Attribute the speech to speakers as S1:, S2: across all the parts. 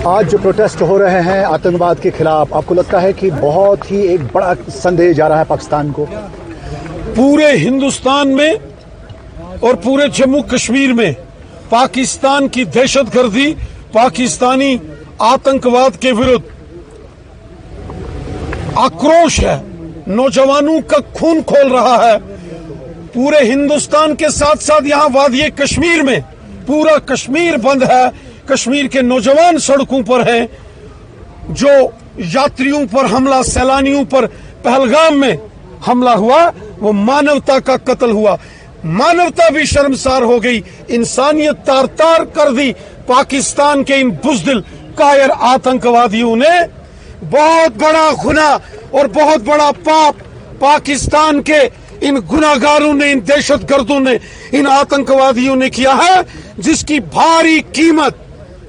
S1: आज जो प्रोटेस्ट हो रहे हैं आतंकवाद के खिलाफ, आपको लगता है कि बहुत ही एक बड़ा संदेश जा रहा है पाकिस्तान को?
S2: पूरे हिंदुस्तान में और पूरे जम्मू कश्मीर में पाकिस्तान की दहशतगर्दी, पाकिस्तानी आतंकवाद के विरुद्ध आक्रोश है, नौजवानों का खून खोल रहा है। पूरे हिंदुस्तान के साथ साथ यहां वादिये कश्मीर में पूरा कश्मीर बंद है। कश्मीर के नौजवान सड़कों पर हैं। जो यात्रियों पर हमला, सैलानियों पर पहलगाम में हमला हुआ, वो मानवता का कत्ल हुआ। मानवता भी शर्मसार हो गई, इंसानियत तार तार कर दी। पाकिस्तान के इन बुज़दिल कायर आतंकवादियों ने बहुत बड़ा गुनाह और बहुत बड़ा पाप पाकिस्तान के इन गुनाहगारों ने, इन दहशतगर्दों ने, इन आतंकवादियों ने किया है, जिसकी भारी कीमत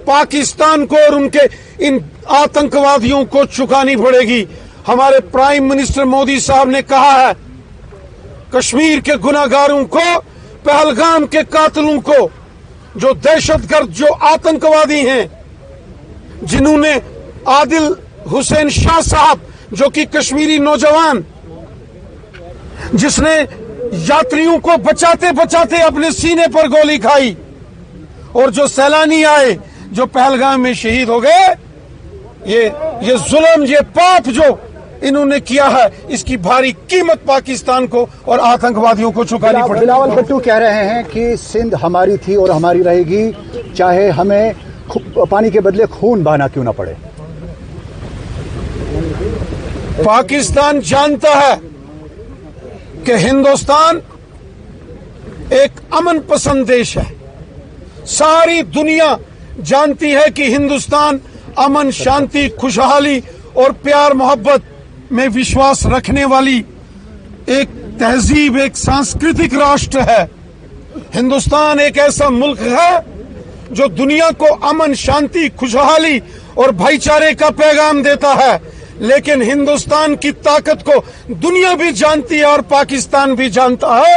S2: पाकिस्तान को और उनके इन आतंकवादियों को चुकानी पड़ेगी। हमारे प्राइम मिनिस्टर मोदी साहब ने कहा है, कश्मीर के गुनाहगारों को, पहलगाम के कातिलों को, जो दहशतगर्द, जो आतंकवादी हैं, जिन्होंने आदिल हुसैन शाह साहब, जो कि कश्मीरी नौजवान, जिसने यात्रियों को बचाते बचाते अपने सीने पर गोली खाई, और जो सैलानी आए, जो पहलगाम में शहीद हो गए, ये जुल्म, ये पाप जो इन्होंने किया है, इसकी भारी कीमत पाकिस्तान को और आतंकवादियों को चुकानी पड़ेगी।
S1: बिलावल भुट्टो कह रहे हैं कि सिंध हमारी थी और हमारी रहेगी, चाहे हमें पानी के बदले खून बहाना क्यों ना पड़े।
S2: पाकिस्तान जानता है कि हिंदुस्तान एक अमन पसंद देश है। सारी दुनिया जानती है कि हिंदुस्तान अमन, शांति, खुशहाली और प्यार मोहब्बत में विश्वास रखने वाली एक तहजीब, एक सांस्कृतिक राष्ट्र है। हिंदुस्तान एक ऐसा मुल्क है जो दुनिया को अमन, शांति, खुशहाली और भाईचारे का पैगाम देता है। लेकिन हिंदुस्तान की ताकत को दुनिया भी जानती है और पाकिस्तान भी जानता है।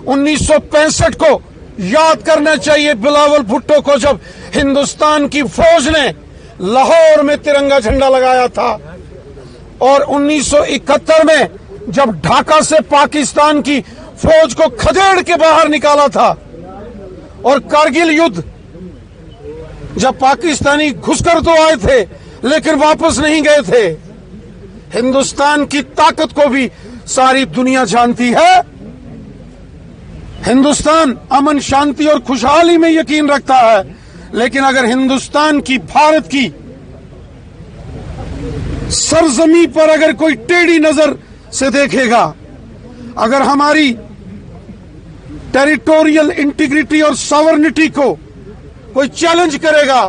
S2: 1965 को याद करना चाहिए बिलावल भुट्टो को, जब हिंदुस्तान की फौज ने लाहौर में तिरंगा झंडा लगाया था, और 1971 में जब ढाका से पाकिस्तान की फौज को खदेड़ के बाहर निकाला था, और कारगिल युद्ध जब पाकिस्तानी घुसकर तो आए थे लेकिन वापस नहीं गए थे। हिंदुस्तान की ताकत को भी सारी दुनिया जानती है। हिंदुस्तान अमन, शांति और खुशहाली में यकीन रखता है। लेकिन अगर हिंदुस्तान की, भारत की सरजमी पर अगर कोई टेढ़ी नजर से देखेगा, अगर हमारी टेरिटोरियल इंटीग्रिटी और सॉवरेनिटी को कोई चैलेंज करेगा,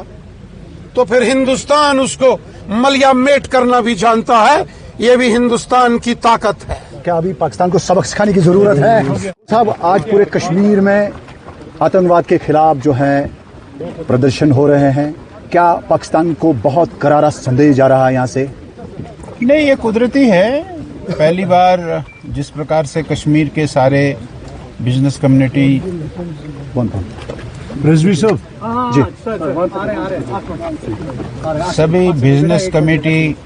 S2: तो फिर हिंदुस्तान उसको मलियामेट करना भी जानता है। ये भी हिंदुस्तान की ताकत है।
S1: क्या अभी पाकिस्तान को सबक सिखाने की जरूरत है? साहब, आज पूरे कश्मीर में आतंकवाद के खिलाफ जो है प्रदर्शन हो रहे हैं, क्या पाकिस्तान को बहुत करारा संदेश जा रहा है यहाँ से?
S3: नहीं, ये कुदरती है। पहली बार जिस प्रकार से कश्मीर के सारे बिजनेस कम्युनिटी,
S1: रिजवी साहब जी,
S3: सभी business committee,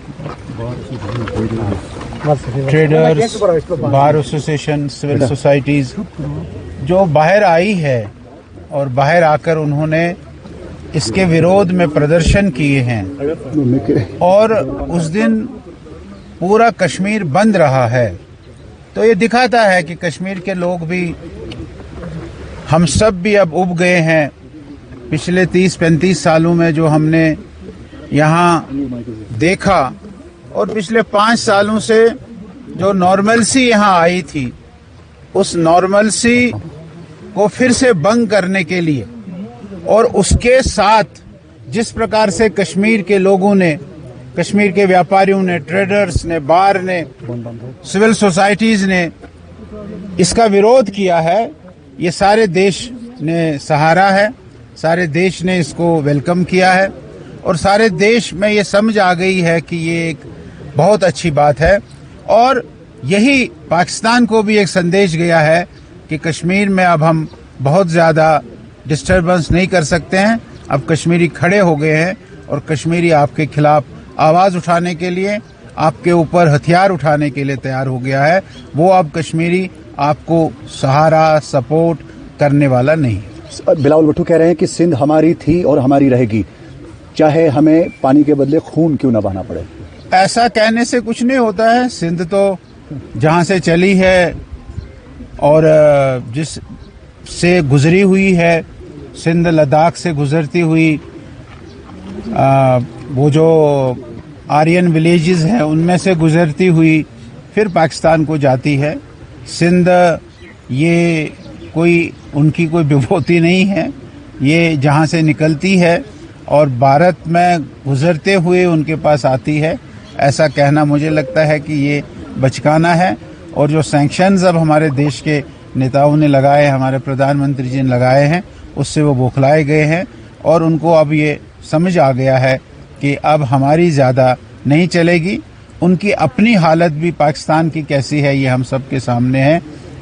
S3: traders, bar association, civil societies जो बाहर आई है और बाहर आकर उन्होंने इसके विरोध में प्रदर्शन किए हैं, और उस दिन पूरा कश्मीर बंद रहा है, तो ये दिखाता है कि कश्मीर के लोग भी, हम सब भी अब उब गए हैं। पिछले 30-35 सालों में जो हमने यहाँ देखा, और पिछले 5 सालों से जो नॉर्मलसी यहाँ आई थी, उस नॉर्मलसी को फिर से भंग करने के लिए, और उसके साथ जिस प्रकार से कश्मीर के लोगों ने, कश्मीर के व्यापारियों ने, ट्रेडर्स ने, बार ने, सिविल सोसाइटीज ने इसका विरोध किया है, ये सारे देश ने सहारा है, सारे देश ने इसको वेलकम किया है, और सारे देश में ये समझ आ गई है कि ये एक बहुत अच्छी बात है। और यही पाकिस्तान को भी एक संदेश गया है कि कश्मीर में अब हम बहुत ज़्यादा डिस्टर्बेंस नहीं कर सकते हैं। अब कश्मीरी खड़े हो गए हैं और कश्मीरी आपके खिलाफ आवाज उठाने के लिए, आपके ऊपर हथियार उठाने के लिए तैयार हो गया है। वो अब कश्मीरी आपको सहारा सपोर्ट करने वाला नहीं।
S1: बिलावल भुट्टो कह रहे हैं कि सिंध हमारी थी और हमारी रहेगी, चाहे हमें पानी के बदले खून क्यों ना बहाना पड़े।
S3: ऐसा कहने से कुछ नहीं होता है। सिंध तो जहां से चली है और जिस से गुजरी हुई है, सिंध लद्दाख से गुजरती हुई, वो जो आर्यन विलेजेस हैं उनमें से गुजरती हुई फिर पाकिस्तान को जाती है। सिंध ये कोई उनकी कोई विभूति नहीं है, ये जहां से निकलती है और भारत में गुजरते हुए उनके पास आती है। ऐसा कहना मुझे लगता है कि ये बचकाना है। और जो सैंक्शंस अब हमारे देश के नेताओं ने लगाए, हमारे प्रधानमंत्री जी ने लगाए हैं, उससे वो बौखलाए गए हैं और उनको अब ये समझ आ गया है कि अब हमारी ज़्यादा नहीं चलेगी। उनकी अपनी हालत भी पाकिस्तान की कैसी है ये हम सबके सामने है।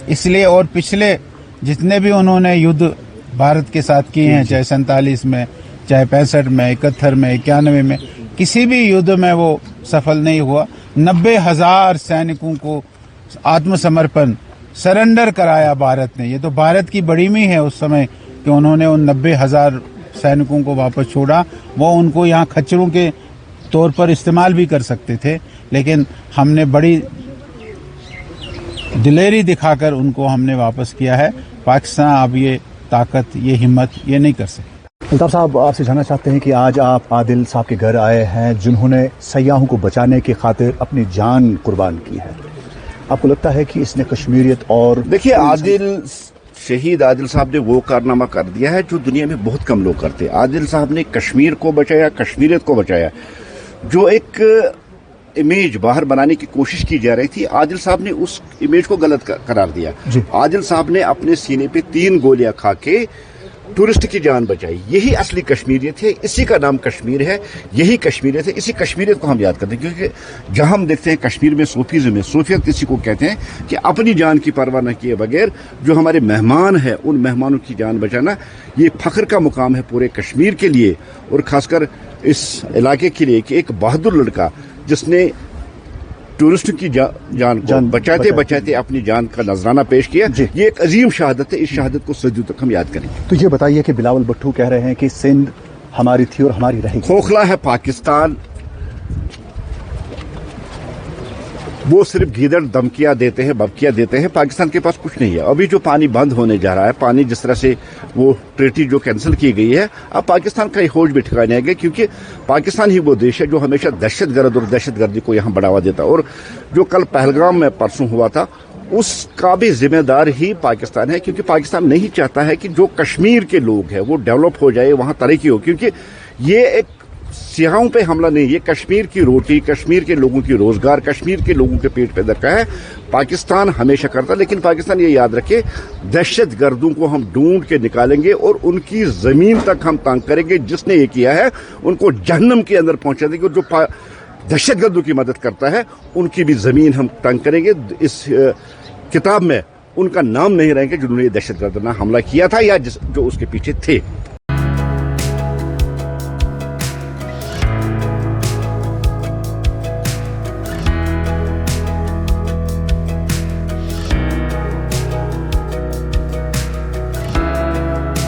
S3: इसलिए और पिछले जितने भी उन्होंने युद्ध भारत के साथ किए हैं, चाहे 47 में, चाहे 65 में, 71 में, 91 में, किसी भी युद्ध में वो सफल नहीं हुआ। 90,000 सैनिकों को आत्मसमर्पण सरेंडर कराया भारत ने। ये तो भारत की बड़ीमी है उस समय कि उन्होंने उन 90,000 सैनिकों को वापस छोड़ा। वो उनको यहाँ खच्चरों के तौर पर इस्तेमाल भी कर सकते थे, लेकिन हमने बड़ी दिलेरी दिखाकर उनको हमने वापस किया है। पाकिस्तान अब ये ताकत, ये हिम्मत ये नहीं कर सकती।
S1: अल्ताफ साहब, आपसे जानना चाहते हैं कि आज आप आदिल साहब के घर आए हैं जिन्होंने सयाहों को बचाने की खातिर अपनी जान कुर्बान की है। आपको लगता है कि इसने कश्मीरियत और
S4: देखिए, शहीद आदिल साहब ने वो कारनामा कर दिया है जो दुनिया में बहुत कम लोग करते। आदिल साहब ने कश्मीर को बचाया, कश्मीरियत को बचाया। जो एक इमेज बाहर बनाने की कोशिश की जा रही थी, आदिल साहब ने उस इमेज को गलत करार दिया। आदिल साहब ने अपने सीने पे 3 गोलियां खा के टूरिस्ट की जान बचाई। यही असली कश्मीरियत है, इसी का नाम कश्मीर है, यही कश्मीरियत है। इसी कश्मीरियत को हम याद करते हैं, क्योंकि जहां हम देखते हैं कश्मीर में सूफीज़्म में, सूफियत किसी को कहते हैं कि अपनी जान की परवाह न किए बगैर जो हमारे मेहमान हैं उन मेहमानों की जान बचाना, ये फख्र का मुकाम है पूरे कश्मीर के लिए और खासकर इस इलाके के लिए कि एक बहादुर लड़का जिसने टूरिस्ट की जान को बचाते बचाते अपनी जान का नजराना पेश किया, ये एक अजीम शहादत है। इस शहादत को सदियों तक हम याद करेंगे।
S1: तो ये बताइए कि बिलावल भुट्टो कह रहे हैं कि सिंध हमारी थी और हमारी रहेगी।
S4: खोखला है पाकिस्तान, वो सिर्फ गीदड़ धमकियां देते हैं, बबकियां देते हैं। पाकिस्तान के पास कुछ नहीं है। अभी जो पानी बंद होने जा रहा है, पानी जिस तरह से वो ट्रीटी जो कैंसिल की गई है, अब पाकिस्तान का होश भी ठिकाने आएगा, क्योंकि पाकिस्तान ही वो देश है जो हमेशा दहशतगर्द और दहशतगर्दी को यहाँ बढ़ावा देता। और जो कल पहलगाम में परसों हुआ था, उसका भी जिम्मेदार ही पाकिस्तान है, क्योंकि पाकिस्तान नहीं चाहता है कि जो कश्मीर के लोग हैं वो डेवलप हो जाए, वहां तरक्की हो, क्योंकि ये एक सियाहों पे हमला नहीं, ये कश्मीर की रोटी, कश्मीर के लोगों की रोजगार, कश्मीर के लोगों के पेट पे धक्का है। पाकिस्तान हमेशा करता, लेकिन पाकिस्तान ये याद रखे, दहशतगर्दों को हम ढूंढ के निकालेंगे और उनकी जमीन तक हम तंग करेंगे। जिसने ये किया है उनको जहन्नम के अंदर पहुंचा देंगे, और जो दहशतगर्दों की मदद करता है उनकी भी जमीन हम तंग करेंगे। इस किताब में उनका नाम नहीं रहेंगे जिन्होंने दहशतगर्दाना हमला किया था या जो उसके पीछे थे।